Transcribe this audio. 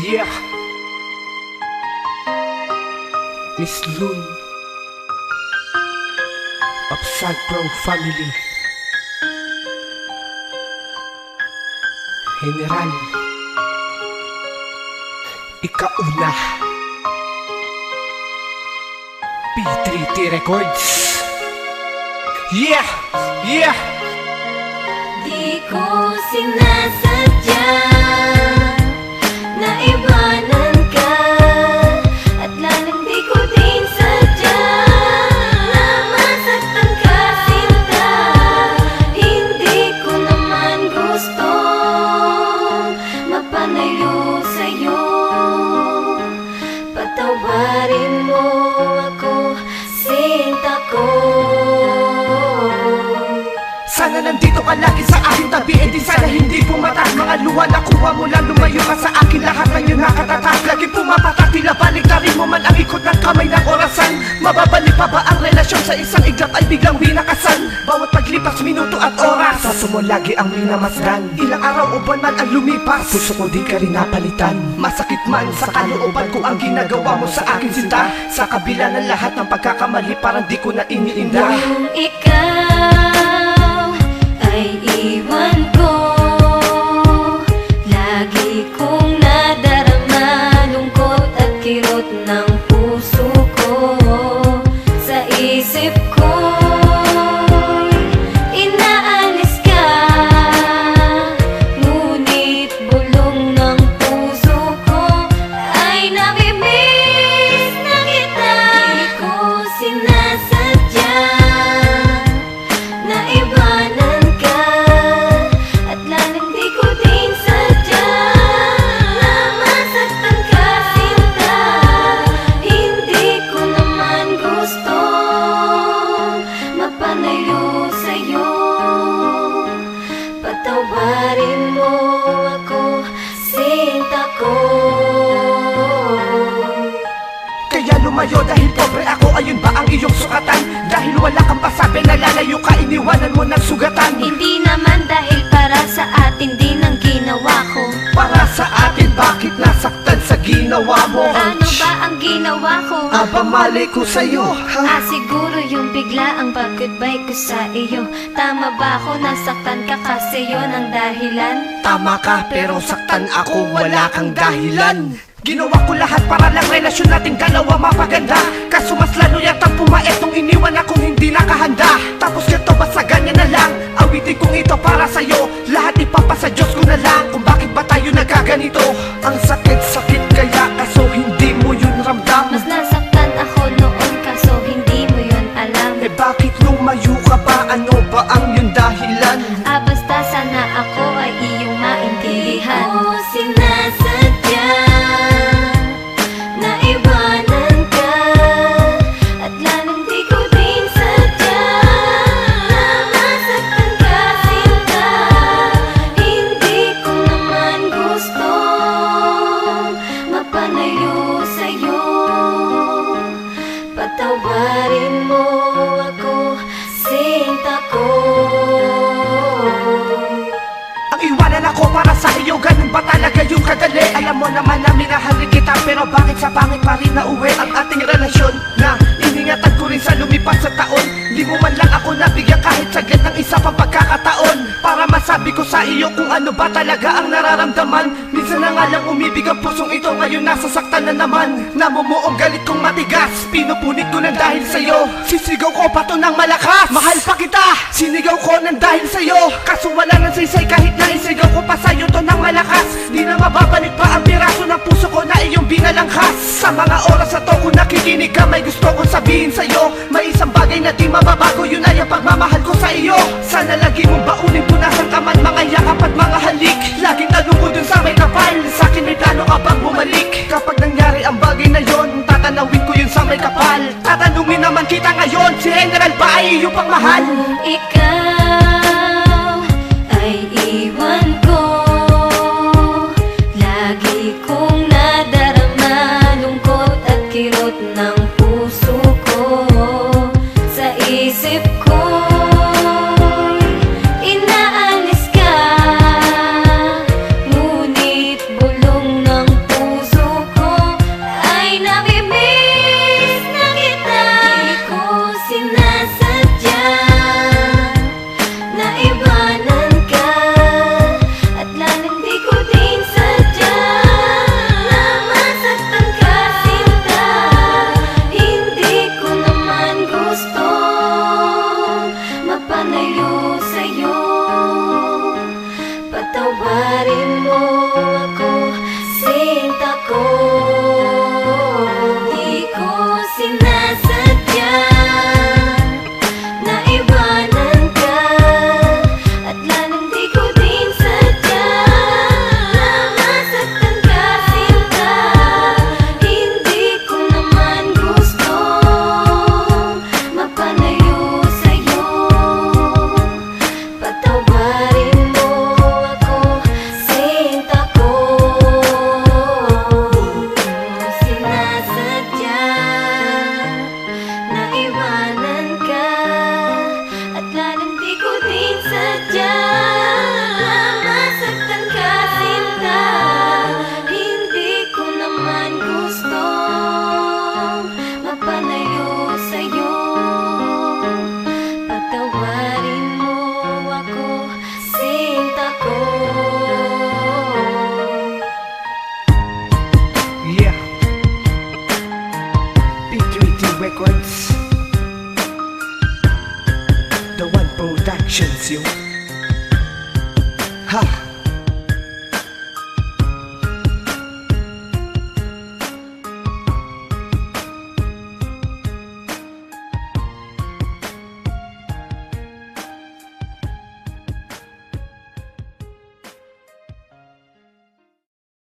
Yeah, Miss Lun of Sad Pro Family, General Ikauna, P3T Records. Yeah, yeah. Di ko sinasadya na iwanan ka, at lalong di ko din sadya na masaktan ka, sinta. Hindi ko naman gusto mapanayo sa'yo. Patawarin mo ako, sinta ko. Sana nandito ka lagi sa aking tabi, e di sana hindi pumatak. Mga luha na kuha mo lang, lumayo ka sa akin. Lahat ng iyong nakatatak, lagi pumapatak. Tila baliktarin mo man ang ikot ng kamay ng orasan. Mababalik pa ba ang relasyon sa isang iglap ay biglang winakasan? Bawat paglipas minuto at oras, sa mo lagi ang minamasdan. Ilang araw o buwan man ang lumipas, puso ko di ka rin napalitan. Masakit man sa kalooban ko ang ginagawa mo sa akin, sinta. Sa kabila ng lahat ng pagkakamali, parang di ko na iniinda. Kung ikaw ay iwan ko, lagi kong nadarama lungkot at kirot ng puso ko. Sa isip ko inaalis ka, ngunit bulong ng puso ko ay namimiss na kita. Di ko sinasadya na iwanan ka, at lalong di ko din sadya na masaktan ka, sinta. Hindi ko naman gusto mapanayo sa'yo. Patawarin mo ako, sinta ko. Kaya lumayo dahil pobre ako, ayun ba ang iyong sukatan? Dahil wala kang pasabi, nalalayo ka, iniwanan mo ng sugatan. Hindi naman dahil para sa atin din ang ginawa ko. Para sa atin, bakit nasaktan sa ginawa mo? Ano ba ang ginawa ko? Aba mali ko sa'yo, ha? Siguro yung bigla ang pag-goodbye ko sa iyo. Tama ba ako, nasaktan ka kasi yun ang dahilan? Tama ka, pero saktan ako, wala kang dahilan. Ginawa ko lahat para lang relasyon nating dalawa mapaganda. Kaso mas lalo yatang pumait nung iniwan akong hindi nakahanda. Tapos ganito basta ganyan na lang, awitin kong ito para sa'yo. Lahat ipapasa Diyos ko na lang kung bakit ba tayo nagkaganito. Ang sakit-sakit kaya, kaso hindi mo yun ramdam. Mas nasaktan ako noon kaso hindi mo yun alam. Eh bakit lumayo ka ba? Ano ba ang yung dahilan? Basta sana ako ay iyong maintindihan. Di ko sinasadya na iwanan ka, at lalong di ko din sadya na masaktan ka, sinta. Hindi ko naman gusto mapanayo sa'yo. Patawarin mo ako, sinta ko. Ang iwanan ako para sa iyo, ganun ba talaga yung kadali? Alam mo naman na minahalin kita, pero bakit sa pangit pa rin nauwi ang ating relasyon? Na iningatan ko rin sa lumipas sa taon. Di mo man lang ako nabigyan kahit saglit ng isa pang pagkakataon, para masabi ko sa iyo kung ano ba talaga ang nararamdaman. Minsan na nga lang umibig ang pusong ito, ngayon nasasaktan na naman. Namumuong galit kong matigas, pinupunit ko ng dahil sa'yo. Sisigaw ko pa to ng malakas, mahal pa kita. Sinigaw ko ng dahil sa'yo, kaso wala nang saysay kahit na isigaw ko pa sa'yo to ng malakas. Di na mababalik pa ang piraso ng puso ko na iyong binalangkas. Sa mga oras na to kung nakikinig ka, may gusto kong sabihin sa'yo. May isang bagay na di mababago, yun ay ang pagmamahal ko sa iyo. Sana lagi mong baunin, punasan ka man, mga yakap at mga halik. Laging tanong ko dun sa may kapal, sa'kin may plano ka bang bumalik? Kapag nangyari ang bagay na yon, tatanawin ko yun sa may kapal. Tatanungin naman kita ngayon, si General ba ay iyong pagmahal? Kung ikaw ay iwan ko, lagi kong nadarama lungkot at kirot ng puso ko. Sa isip ko inaalis ka, ngunit bulong ng puso Productions yung